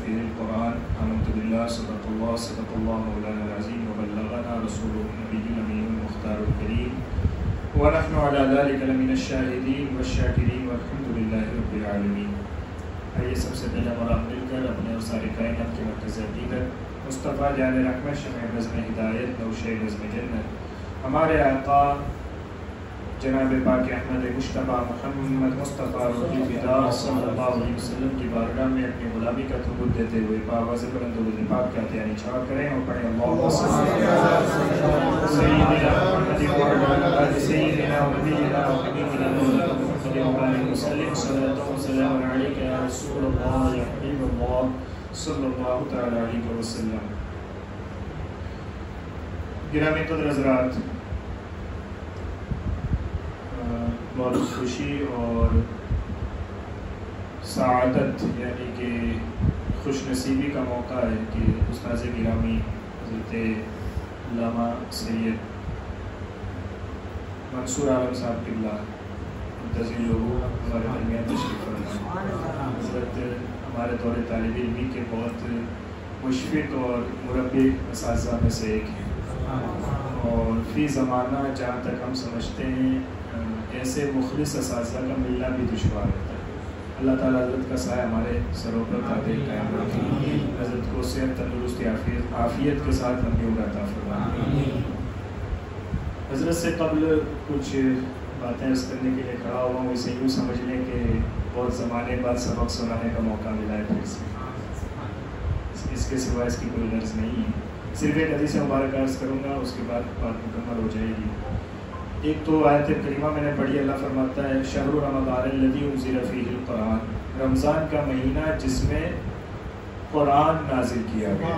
فيه القرآن آمنت بالله صدق الله مولانا العظيم وبلغنا رسوله النبي الأمين المختار الكريم ونحن على ذلك لمن الشاهدين والشاكرين والحمد لله رب العالمين۔ آئیے سب سے پہلے ہمارا مل کر اپنے اور ساری کائنات کے مرکز حقیقت مصطفیٰ جان رحمت شمع نظم ہدایت نوشِ نظم جنت ہمارے آقا جناب پاک احمد مشتبہ محمد مصطفیٰ روحی فدا صلی اللہ علیہ وسلم کی بارگاہ میں اپنی غلامی کا ثبوت دیتے ہوئے پاواز بلند و پاک کا عطیانی چھاڑ کریں اور پڑھیں اللہم صلی سیدنا محمد وعلی آل سیدنا ونبینا وحبیبنا محمد وعلی وسلم صلاۃ و سلام علیک یا رسول اللہ یا حبیب اللہ صلی اللہ تعالی علیہ وسلم۔ گرامی قدر حضرات، بہت خوشی اور سعادت یعنی کہ خوش نصیبی کا موقع ہے کہ استاذ گرامی حضرت علامہ سید منصور عالم صاحب قبلہ منتظر لوگوں ہمارے درمیان تشریف فرمائے۔ حضرت ہمارے دور طالب علمی کے بہت مشفق اور مربی اساتذہ میں سے ایک ہیں، اور فی زمانہ جہاں تک ہم سمجھتے ہیں ایسے مخلص اساتذہ کا ملنا بھی دشوار ہوتا ہے۔ اللہ تعالیٰ حضرت کا سایہ ہمارے سروں پر قابل قائم رکھے، حضرت کو صحت تندرستی عافیت کے ساتھ ہم بھی عطا فرمائے۔ حضرت سے قبل کچھ باتیں عرض کرنے کے لیے کھڑا ہوا ہوں، اسے یوں سمجھ لیں کہ بہت زمانے بعد سبق سنانے کا موقع ملا ہے پھر سے، اس کے سوا اس کی کوئی غرض نہیں ہے۔ صرف ایک حدیث مبارک عرض کروں گا، اس کے بعد بات مکمل ہو جائے گی۔ ایک تو آیت کریمہ میں نے پڑھی، اللہ فرماتا ہے شہر رمضان الذی انزل فیہ القرآن، رمضان کا مہینہ جس میں قرآن نازل کیا گیا،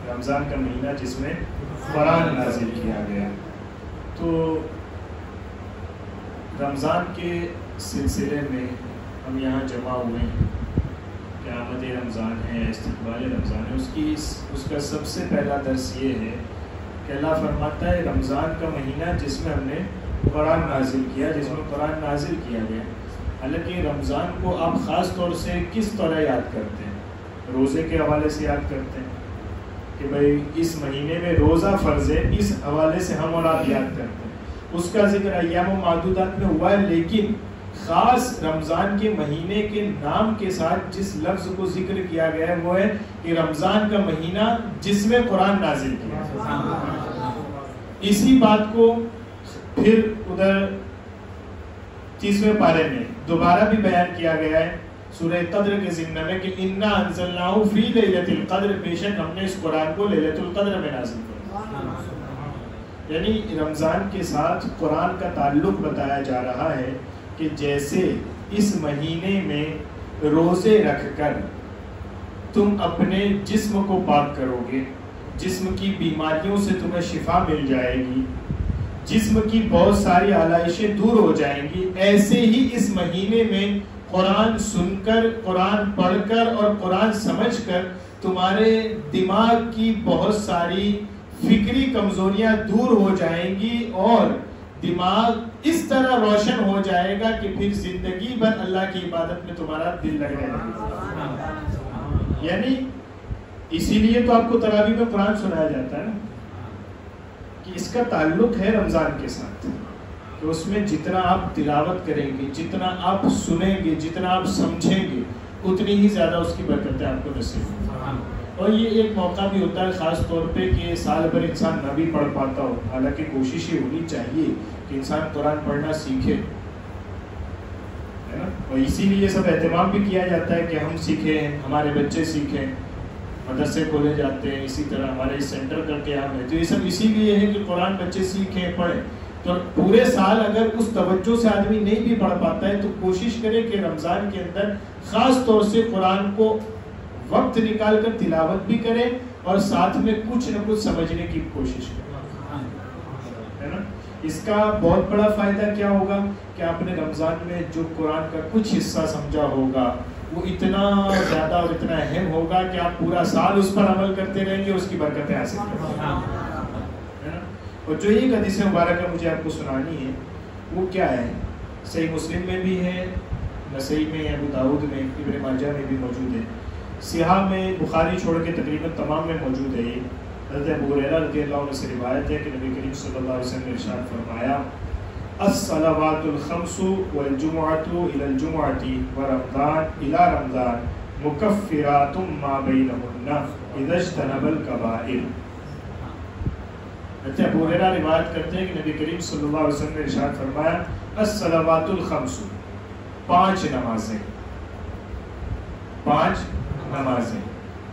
رمضان کا مہینہ جس میں قرآن نازل کیا گیا۔ تو رمضان کے سلسلے میں ہم یہاں جمع ہوئے ہیں کہ آمد رمضان ہے، استقبال رمضان ہے، اس کا سب سے پہلا درس یہ ہے کہ اللہ فرماتا ہے رمضان کا مہینہ جس میں ہم نے قرآن نازل کیا، جس میں قرآن نازل کیا گیا۔ حالانکہ رمضان کو آپ خاص طور سے کس طرح یاد کرتے ہیں؟ روزے کے حوالے سے یاد کرتے ہیں کہ بھئی اس مہینے میں روزہ فرض ہے، اس حوالے سے ہم اور آپ یاد کرتے ہیں۔ اس کا ذکر ایام و معدودات میں ہوا ہے، لیکن خاص رمضان کے مہینے کے نام کے ساتھ جس لفظ کو ذکر کیا گیا ہے وہ ہے کہ رمضان کا مہینہ جس میں قرآن نازل کیا۔ اسی بات کو پھر ادھر 30ویں پارے میں دوبارہ بھی بیان کیا گیا ہے سورہ قدر کے ضمن میں کہ انا انزلناہ فی لیلۃ القدر، بے شک ہم نے اس قرآن کو لیلۃ القدر میں نازل کیا۔ یعنی رمضان کے ساتھ قرآن کا تعلق بتایا جا رہا ہے کہ جیسے اس مہینے میں روزے رکھ کر تم اپنے جسم کو پاک کرو گے، جسم کی بیماریوں سے تمہیں شفا مل جائے گی، جسم کی بہت ساری آلائشیں دور ہو جائیں گی، ایسے ہی اس مہینے میں قرآن سن کر، قرآن پڑھ کر اور قرآن سمجھ کر تمہارے دماغ کی بہت ساری فکری کمزوریاں دور ہو جائیں گی اور دماغ اس طرح روشن ہو جائے گا کہ پھر زندگی بھر اللہ کی عبادت میں تمہارا دل لگنے لگے گا۔ یعنی اسی لیے تو آپ کو تراویح میں قرآن سنایا جاتا ہے نا، کہ اس کا تعلق ہے رمضان کے ساتھ، کہ اس میں جتنا آپ تلاوت کریں گے، جتنا آپ سنیں گے، جتنا آپ سمجھیں گے، اتنی ہی زیادہ اس کی برکتیں آپ کو نصیب ہوں۔ اور یہ ایک موقع بھی ہوتا ہے خاص طور پہ کہ سال بھر انسان نہ بھی پڑھ پاتا ہو، حالانکہ کوشش یہ ہونی چاہیے کہ انسان قرآن پڑھنا سیکھے، ہے نا؟ اور اسی لیے یہ سب اہتمام بھی کیا جاتا ہے کہ ہم سیکھیں، ہمارے بچے سیکھیں، مدرسے کھولے جاتے ہیں، اسی طرح ہمارے سینٹر کر کے ہم ہیں، تو یہ سب اسی لیے ہے کہ قرآن بچے سیکھیں، پڑھیں۔ تو پورے سال اگر اس توجہ سے آدمی نہیں بھی پڑھ پاتا ہے تو کوشش کرے کہ رمضان کے اندر خاص طور سے قرآن کو وقت نکال کر تلاوت بھی کرے اور ساتھ میں کچھ نہ کچھ سمجھنے کی کوشش کرے، ہے نا؟ اس کا بہت بڑا فائدہ کیا ہوگا کہ آپ نے رمضان میں جو قرآن کا کچھ حصہ سمجھا ہوگا وہ اتنا زیادہ اور اتنا اہم ہوگا کہ آپ پورا سال اس پر عمل کرتے رہیں گے، اس کی برکتیں حاصل کریں گے۔ اور جو ایک حدیث مبارکہ مجھے آپ کو سنانی ہے وہ کیا ہے صحیح مسلم میں بھی ہے، نسائی میں، ابو داؤد میں، ابن ماجہ میں بھی موجود ہے، صحاح میں بخاری چھوڑ کے تقریباً تمام میں موجود ہے۔ یہ حضرت ابو ہریرہ رضی اللہ عنہ سے روایت ہے کہ نبی کریم صلی اللہ علیہ وسلم نے ارشاد فرمایا الصلوات الخمس والجمعۃ الى الجمعۃ ورمضان الى رمضان مکفرات ما بینہن اذا اجتنب الکبائر۔ حضرت ابو ہریرہ روایت کرتے ہیں کہ نبی کریم صلی اللہ علیہ وسلم نے ارشاد فرمایا الصلوات الخمس، 5 نمازیں، 5 نمازیں،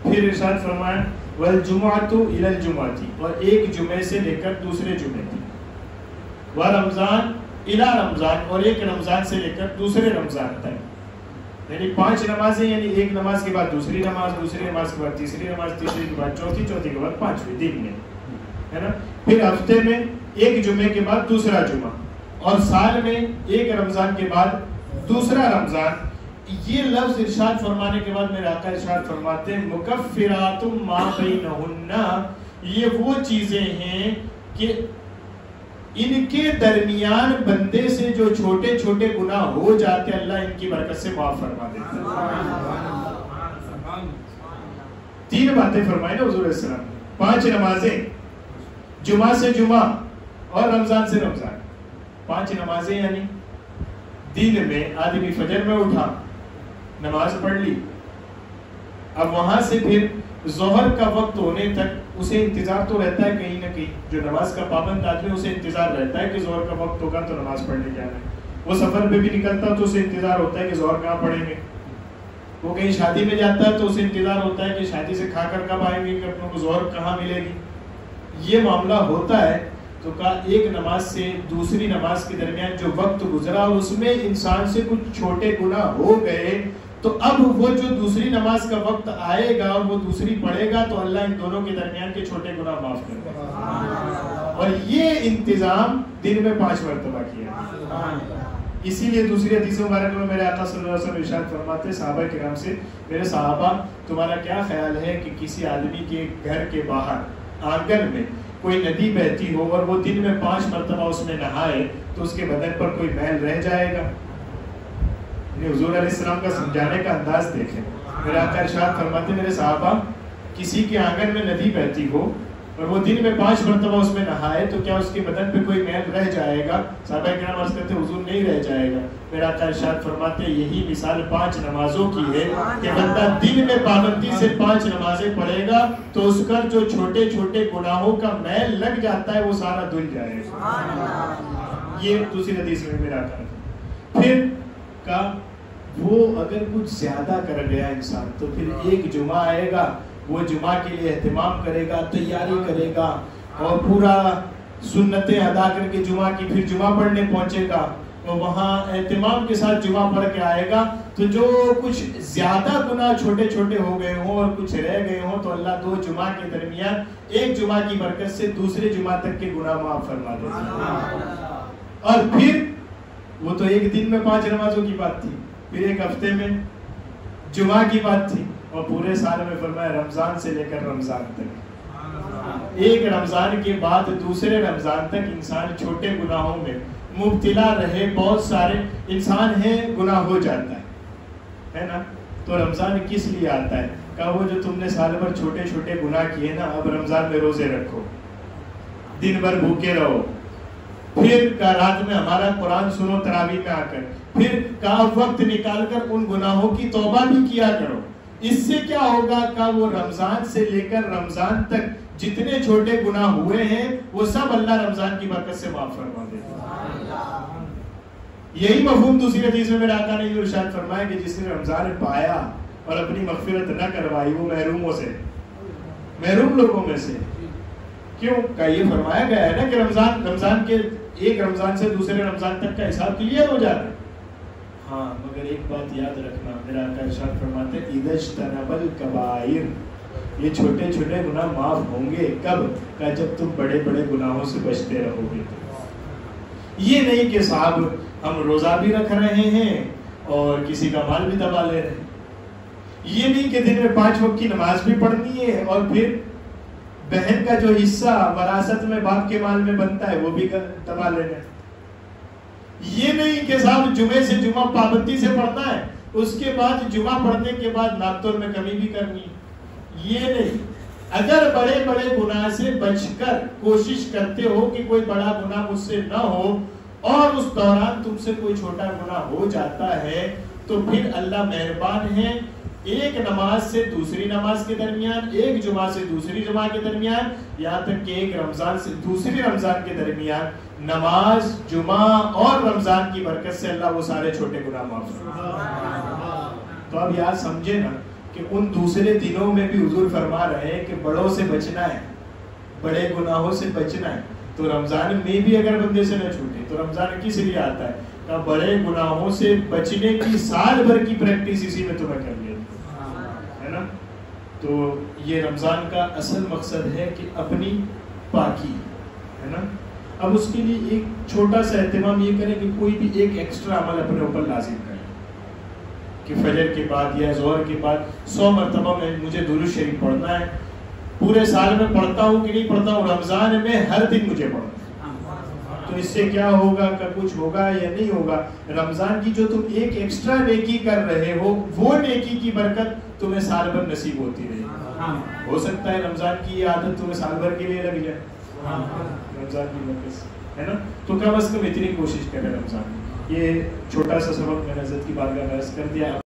پھر ارشاد فرمایا والجمعۃ الی الجمعۃ، اور ایک جمعے سے لے کر دوسرے جمعے تک، ورمضان الی رمضان، اور ایک رمضان سے لے کر دوسرے رمضان تک، یعنی 5 نمازیں، یعنی ایک نماز کے بعد دوسری نماز، دوسری نماز کے بعد تیسری نماز، تیسری کے بعد چوتھی، چوتھی کے بعد 5ویں دن میں، ہے نا، پھر ہفتے میں ایک جمعے کے بعد دوسرا جمعہ، اور سال میں ایک رمضان کے بعد دوسرا رمضان۔ یہ لفظ ارشاد فرمانے کے بعد میرے آقا ارشاد فرماتے ہیں مکفرات ما بینہن، یہ وہ چیزیں ہیں کہ ان کے درمیان بندے سے جو چھوٹے چھوٹے گناہ ہو جاتے اللہ ان کی برکت سے معاف فرما دیتا ہے۔ 3 باتیں فرمائی نا حضور علیہ السلام، 5 نمازیں، جمعہ سے جمعہ اور رمضان سے رمضان، 5 نمازیں، یعنی دن میں آدمی فجر میں اٹھا، نماز پڑھ لی، اب وہاں سے پھر ظہر کا وقت ہونے تک اسے انتظار تو رہتا ہے کہیں نہ کہیں، جو نماز کا پابند آدمی اسے انتظار رہتا ہے کہ ظہر کا وقت ہوگا تو نماز پڑھنے جانا ہے، وہ سفر پہ بھی نکلتا تو اسے انتظار ہوتا ہے کہ ظہر کہاں پڑھیں گے، وہ کہیں شادی میں جاتا ہے تو اسے انتظار ہوتا ہے کہ شادی سے کھا کر کب آئیں گے کہ اپنوں کو ظہر کہاں ملے گی۔ یہ معاملہ ہوتا ہے تو کہا ایک نماز سے دوسری نماز کے درمیان جو وقت گزرا اور اس میں انسان سے کچھ چھوٹے گناہ ہو گئے تو اب وہ جو دوسری نماز کا وقت آئے گا اور وہ دوسری پڑھے گا تو اللہ ان دونوں کے درمیان کے چھوٹے گناہ معاف کر دے گا، اور یہ انتظام دن میں 5 مرتبہ کیا۔ اسی لیے دوسری حدیث مبارک میں میرے آقا صلی اللہ علیہ وسلم ارشاد فرماتے صحابہ کرام سے، میرے صحابہ تمہارا کیا خیال ہے کہ کسی آدمی کے گھر کے باہر آنگن میں کوئی ندی بہتی ہو اور وہ دن میں 5 مرتبہ اس میں نہائے تو اس کے بدن پر کوئی میل رہ جائے گا؟ حضور علیہ السلام کا سمجھانے کا انداز دیکھیں، میرے آقا ارشاد فرماتے میرے صحابہ کسی کے آنگن میں ندی بہتی ہو اور وہ دن میں 5 مرتبہ اس میں نہائے تو کیا اس کے بدن پہ کوئی میل رہ جائے گا؟ صحابہ کرام عرض کرتے حضور نہیں رہ جائے گا۔ میرا آقا ارشاد فرماتے یہی مثال 5 نمازوں کی ہے کہ بندہ دن میں پابندی سے 5 نمازیں پڑھے گا تو اس کا جو چھوٹے چھوٹے گناہوں کا میل لگ جاتا ہے وہ سارا دھل جائے گا۔ یہ دوسری حدیث میں میرا آقا پھر کا وہ اگر کچھ زیادہ کر گیا انسان تو پھر ایک جمعہ آئے گا، وہ جمعہ کے لیے اہتمام کرے گا، تیاری کرے گا اور پورا سنتیں ادا کر کے جمعہ کی پھر جمعہ پڑھنے پہنچے گا اور وہاں اہتمام کے ساتھ جمعہ پڑھ کے آئے گا تو جو کچھ زیادہ گناہ چھوٹے چھوٹے ہو گئے ہوں اور کچھ رہ گئے ہوں تو اللہ 2 جمعہ کے درمیان ایک جمعہ کی برکت سے دوسرے جمعہ تک کے گناہ معاف فرما دیتا ہے۔ اور پھر وہ تو ایک دن میں 5 نمازوں کی بات تھی، پھر ایک ہفتے میں جمعہ کی بات تھی، اور پورے سال میں فرمایا رمضان سے لے کر رمضان تک، ایک رمضان کے بعد دوسرے رمضان تک انسان چھوٹے گناہوں میں مبتلا رہے۔ بہت سارے انسان ہیں گناہ ہو جاتا ہے نا، تو رمضان کس لیے آتا ہے؟ کہا وہ جو تم نے سال بھر چھوٹے چھوٹے گناہ کیے نا اب رمضان میں روزے رکھو، دن بھر بھوکے رہو، پھر کا رات میں ہمارا قرآن سنو تراویح میں آ کر، پھر کا وقت نکال کر ان گناہوں کی توبہ بھی کیا کرو۔ اس سے کیا ہوگا کہ وہ رمضان سے لے کر رمضان تک جتنے چھوٹے گناہ ہوئے ہیں وہ سب اللہ رمضان کی برکت سے معاف فرما دیتا۔ یہی مفہوم دوسری حدیث میں میرے آقا نے یہ ارشاد فرمایا کہ جس نے رمضان پایا اور اپنی مغفرت نہ کروائی وہ محروموں سے، محروم لوگوں میں سے۔ کیوں کہ یہ فرمایا گیا ہے نا کہ رمضان کے ایک رمضان سے دوسرے رمضان تک کا حساب کلیئر ہو جاتا ہے۔ ہاں مگر ایک بات یاد رکھنا، میرا آقا ارشاد فرماتے اذا اجتنب الکبائر، یہ چھوٹے چھوٹے گناہ معاف ہوں گے کب؟ کہ جب تم بڑے بڑے گناہوں سے بچتے رہو گے۔ یہ نہیں کہ صاحب ہم روزہ بھی رکھ رہے ہیں اور کسی کا مال بھی دبا لے رہے ہیں، یہ نہیں کہ دن میں 5 وقت کی نماز بھی پڑھنی ہے اور پھر بہن کا جو حصہ وراثت میں باپ کے مال میں بنتا ہے وہ بھی دبا لینا ہے۔ یہ نہیں کہ صاحب جمعے سے جمعہ پابندی سے پڑھنا ہے، اس کے بعد جمعہ پڑھنے کے بعد ناقتل میں کمی بھی کرنی، یہ نہیں. اگر بڑے بڑے گناہ سے بچ کر کوشش کرتے ہو کہ کوئی بڑا گناہ مجھ سے نہ ہو، اور اس دوران تم سے کوئی چھوٹا گناہ ہو جاتا ہے، تو پھر اللہ مہربان ہے. ایک نماز سے دوسری نماز کے درمیان، ایک جمعہ سے دوسری جمعہ کے درمیان، یہاں تک کہ ایک رمضان سے دوسری رمضان کے درمیان نماز، جمعہ اور رمضان کی برکت سے اللہ وہ سارے چھوٹے گناہ معاف کرتا. تو اب یاد سمجھے نا کہ ان دوسرے دنوں میں بھی حضور فرما رہے ہیں کہ بڑوں سے بچنا ہے، بڑے گناہوں سے بچنا ہے. تو رمضان میں بھی اگر بندے سے نہ چھوٹے تو رمضان کس لیے آتا ہے؟ کہ بڑے گناہوں سے بچنے کی سال بھر کی پریکٹس اسی میں تمہیں کر لیا ہے نا. تو یہ رمضان کا اصل مقصد ہے کہ اپنی پاکی ہے نا. اب اس کے لیے ایک چھوٹا سا اہتمام یہ کریں کہ کوئی بھی ایک ایکسٹرا عمل اپنے اوپر لازم کریں کہ فجر کے بعد یا ظہر کے بعد 100 مرتبہ میں مجھے درود شریف پڑھنا ہے. پورے سال میں پڑھتا ہوں کہ نہیں پڑھتا ہوں، رمضان میں ہر دن مجھے پڑھنا ہے. تو اس سے کیا ہوگا کہ کچھ ہوگا یا نہیں ہوگا؟ رمضان کی جو تم ایک ایکسٹرا نیکی کر رہے ہو، وہ نیکی کی برکت تمہیں سال بھر نصیب ہوتی رہے گی. ہو سکتا ہے رمضان کی یہ عادت تمہیں سال بھر کے لیے لگ جائے رمضان کی برکت ہے نا. تو کم از کم اتنی کوشش کریں رمضان. یہ چھوٹا سا سبق میں نے حضرت کی بارگاہ میں عرض کر دیا.